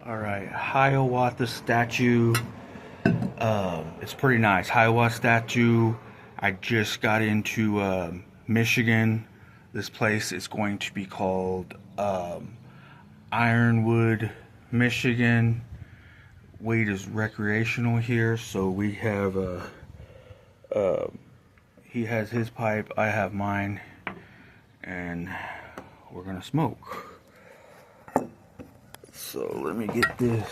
All right, Hiawatha statue. It's pretty nice. Hiawatha statue. I just got into Michigan. This place is going to be called Ironwood, Michigan. Weed is recreational here, so we have uh, he has his pipe, I have mine, and we're gonna smoke. So let me get this.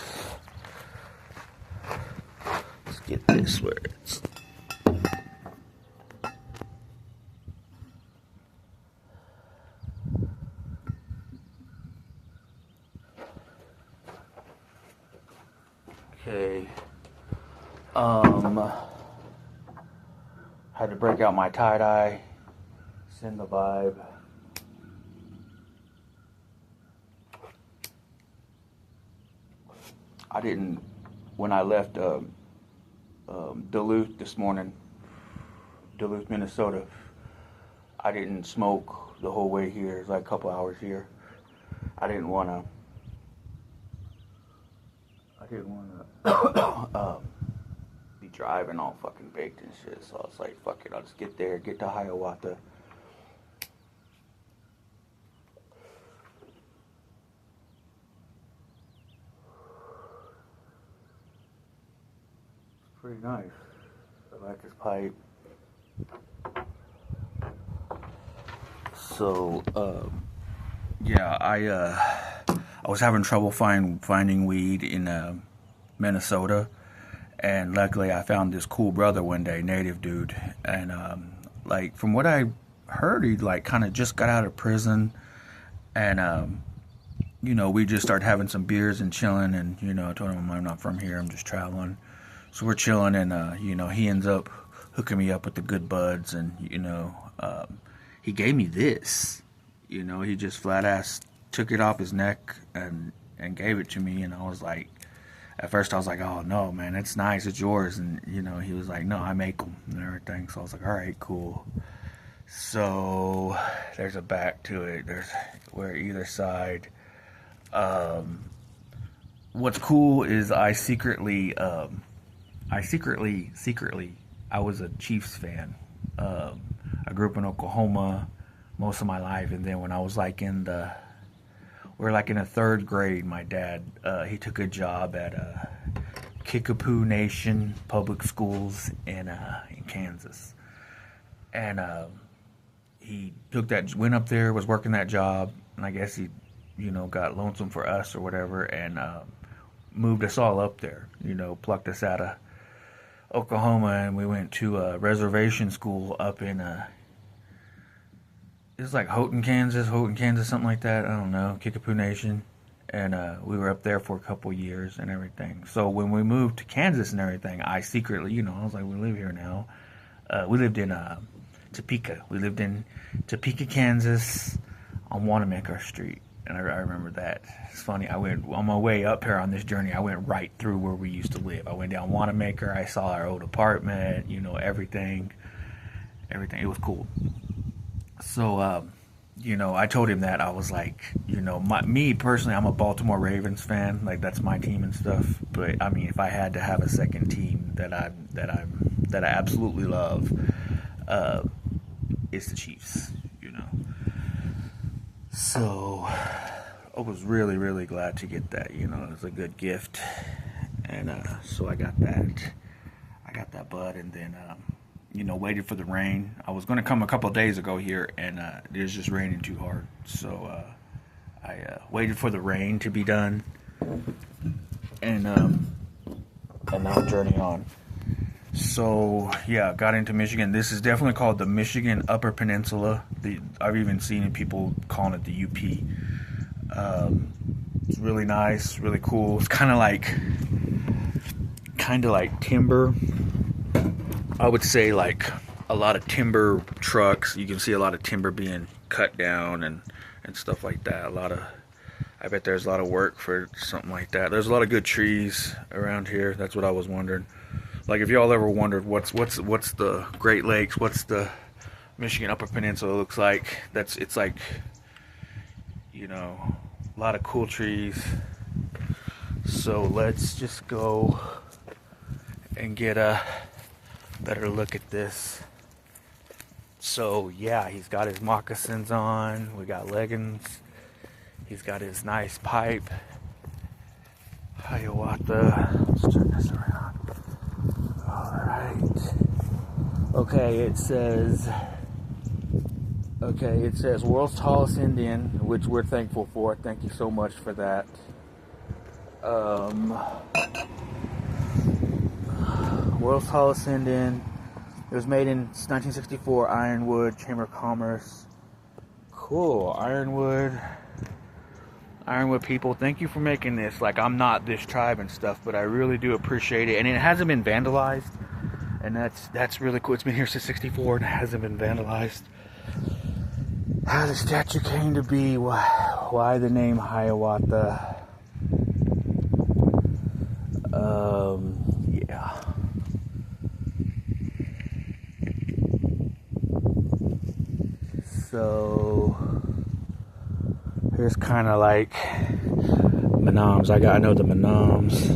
Let's get this where it's. Okay. Had to break out my tie-dye. Send the vibe. I didn't, when I left Duluth this morning, Duluth, Minnesota, I didn't smoke the whole way here. It's like a couple hours here. I didn't want to be driving all fucking baked and shit. So I was like, fuck it, I'll just get there, get to Hiawatha. Pretty nice. I like this pipe. So, yeah, I was having trouble finding weed in Minnesota, and luckily I found this cool brother one day, native dude, and like from what I heard, he like kind of just got out of prison, and we just started having some beers and chilling, and I told him I'm not from here, I'm just traveling. So we're chilling, and he ends up hooking me up with the good buds, and he gave me this. He just flat ass took it off his neck and gave it to me, and I was like, at first I was like, oh no, man, it's nice, it's yours, and he was like, no, I make them and everything. So I was like, all right, cool. So there's a back to it. We're either side. What's cool is I secretly, I was a Chiefs fan. I grew up in Oklahoma most of my life, and then when I was like we were like in the third grade, my dad, he took a job at Kickapoo Nation Public Schools in Kansas, and he went up there, was working that job, and I guess he, got lonesome for us or whatever, and moved us all up there. Plucked us out of Oklahoma, and we went to a reservation school up in it was like Houghton, Kansas, something like that. I don't know, Kickapoo Nation, and we were up there for a couple years and everything. So when we moved to Kansas and everything, I secretly, I was like, we live here now. We lived in Topeka. We lived in Topeka, Kansas, on Wanamaker Street. And I remember that. It's funny. I went on my way up here on this journey. I went right through where we used to live. I went down Wanamaker. I saw our old apartment. Everything. It was cool. So, I told him that. I was like, me personally, I'm a Baltimore Ravens fan. Like that's my team and stuff. But I mean, if I had to have a second team that I absolutely love, it's the Chiefs. So I was really, really glad to get that. It was a good gift, and so I got that. I got that bud, and then waited for the rain. I was going to come a couple of days ago here, and it was just raining too hard. So I waited for the rain to be done, and now I'm journeying on. So yeah, got into Michigan. This is definitely called the Michigan Upper Peninsula. I've even seen people calling it the UP. It's really nice, really cool. It's kind of like timber. I would say like a lot of timber trucks. You can see a lot of timber being cut down and stuff like that. I bet there's a lot of work for something like that. There's a lot of good trees around here. That's what I was wondering. Like if y'all ever wondered what's the Great Lakes, what's the Michigan Upper Peninsula looks like, it's like, a lot of cool trees. So let's just go and get a better look at this. So yeah, he's got his moccasins on. We got leggings. He's got his nice pipe. Hiawatha. Let's turn this around. Alright. Okay, it says world's tallest Indian, which we're thankful for. Thank you so much for that. World's tallest Indian. It was made in 1964, Ironwood, Chamber of Commerce. Cool, Ironwood people, thank you for making this. Like, I'm not this tribe and stuff, but I really do appreciate it. And it hasn't been vandalized, and that's really cool. It's been here since 64 and it hasn't been vandalized. How the statue came to be, why the name Hiawatha. Yeah. So here's kind of like Manoms. I know the Manoms.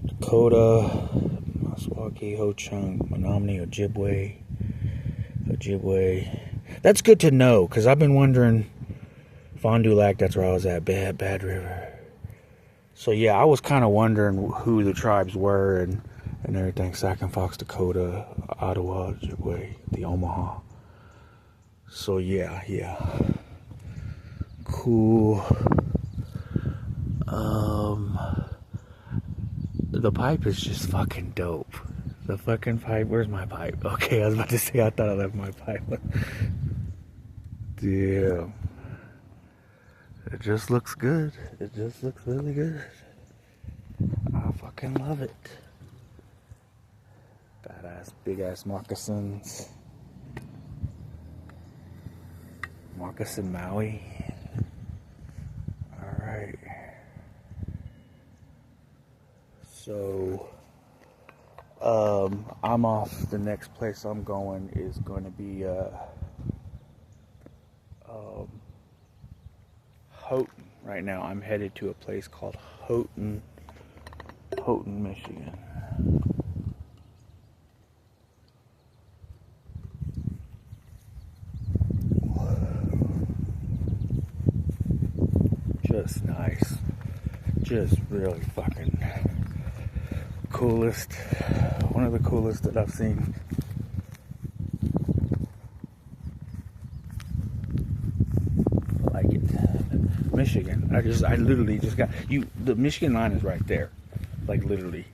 Dakota, Meskwaki, Ho-Chunk, Menominee, Ojibwe. That's good to know, because I've been wondering. Fond du Lac, that's where I was at. Bad River. So yeah, I was kind of wondering who the tribes were and everything. Sac and Fox, Dakota, Ottawa, Ojibwe, the Omaha. So yeah. Cool. The pipe is just fucking dope. The fucking pipe. Where's my pipe? Okay, I was about to say I thought I left my pipe. Damn. It just looks good. It just looks really good. I fucking love it. Badass, big ass moccasins. Moccasin Maui. Alright. So, I'm off. The next place I'm going is going to be, Houghton. Right now I'm headed to a place called Houghton, Michigan. Just nice. Just really fucking coolest. One of the coolest that I've seen. Michigan. I literally just got the Michigan line is right there. Like literally.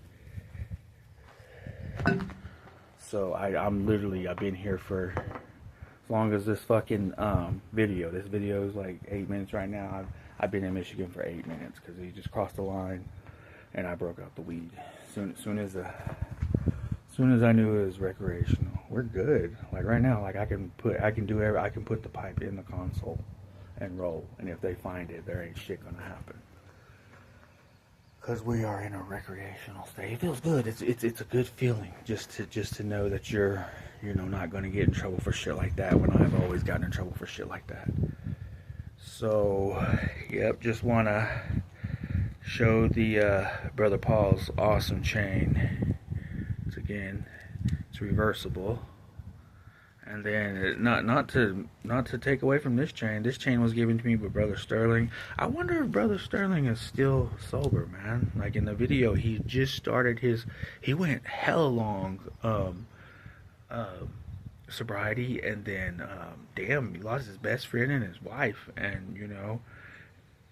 So I've been here for as long as this fucking video. This video is like 8 minutes right now. I've been in Michigan for 8 minutes because he just crossed the line and I broke out the weed. Soon as I knew it was recreational. We're good. Like right now, like I can put the pipe in the console and roll, and if they find it, there ain't shit gonna happen. Cause we are in a recreational state. It feels good. It's a good feeling just to know that you're not gonna get in trouble for shit like that. When I've always gotten in trouble for shit like that. So, yep, just wanna show the Brother Paul's awesome chain. It's reversible. And then, not to take away from this chain. This chain was given to me by Brother Sterling. I wonder if Brother Sterling is still sober, man. Like in the video, he just started he went hella long sobriety, and then damn, he lost his best friend and his wife, and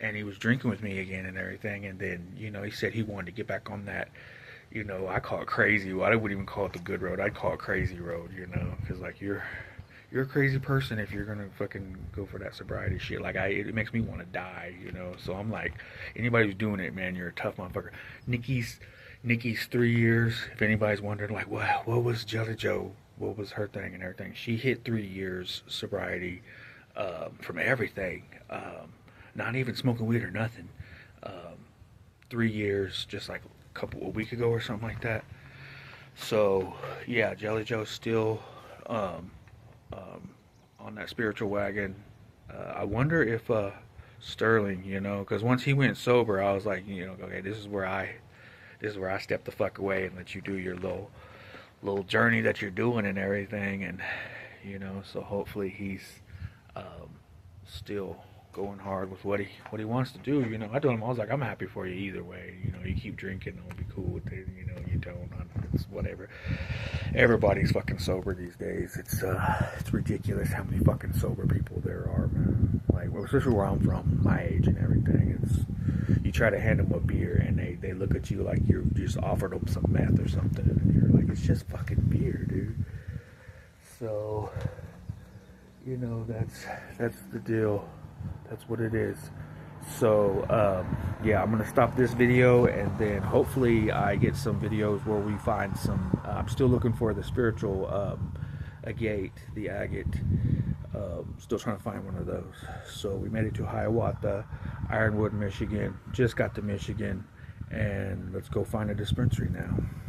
and he was drinking with me again and everything. And then he said he wanted to get back on that. I call it crazy. Well, I wouldn't even call it the good road. I'd call it crazy road, because like you're a crazy person if you're gonna fucking go for that sobriety shit. Like it makes me want to die, So I'm like, anybody who's doing it, man, you're a tough motherfucker. Nikki's 3 years. If anybody's wondering, like, what was Jelly Joe? What was her thing and everything? She hit 3 years sobriety from everything. Not even smoking weed or nothing. 3 years, just like a week ago or something like that. So yeah, Jelly Joe's still on that spiritual wagon. I wonder if Sterling, you know, because once he went sober, I was like, you know, okay, this is where I step the fuck away and let you do your little journey that you're doing and everything, and you know, so hopefully he's um, still going hard with what he wants to do. You know, I told him, I was like, I'm happy for you either way. You know, you keep drinking, I'll be cool with it. You know, you don't, it's whatever. Everybody's fucking sober these days. It's ridiculous how many fucking sober people there are, man. Like, especially where I'm from, my age and everything. It's, you try to hand them a beer and they look at you like you just offered them some meth or something, and you're like, it's just fucking beer, dude. So, you know, that's the deal. That's what it is. So yeah, I'm gonna stop this video, and then hopefully I get some videos where we find some. I'm still looking for the spiritual agate, the agate. Still trying to find one of those. So we made it to Hiawatha, Ironwood, Michigan. Just got to Michigan, and let's go find a dispensary now.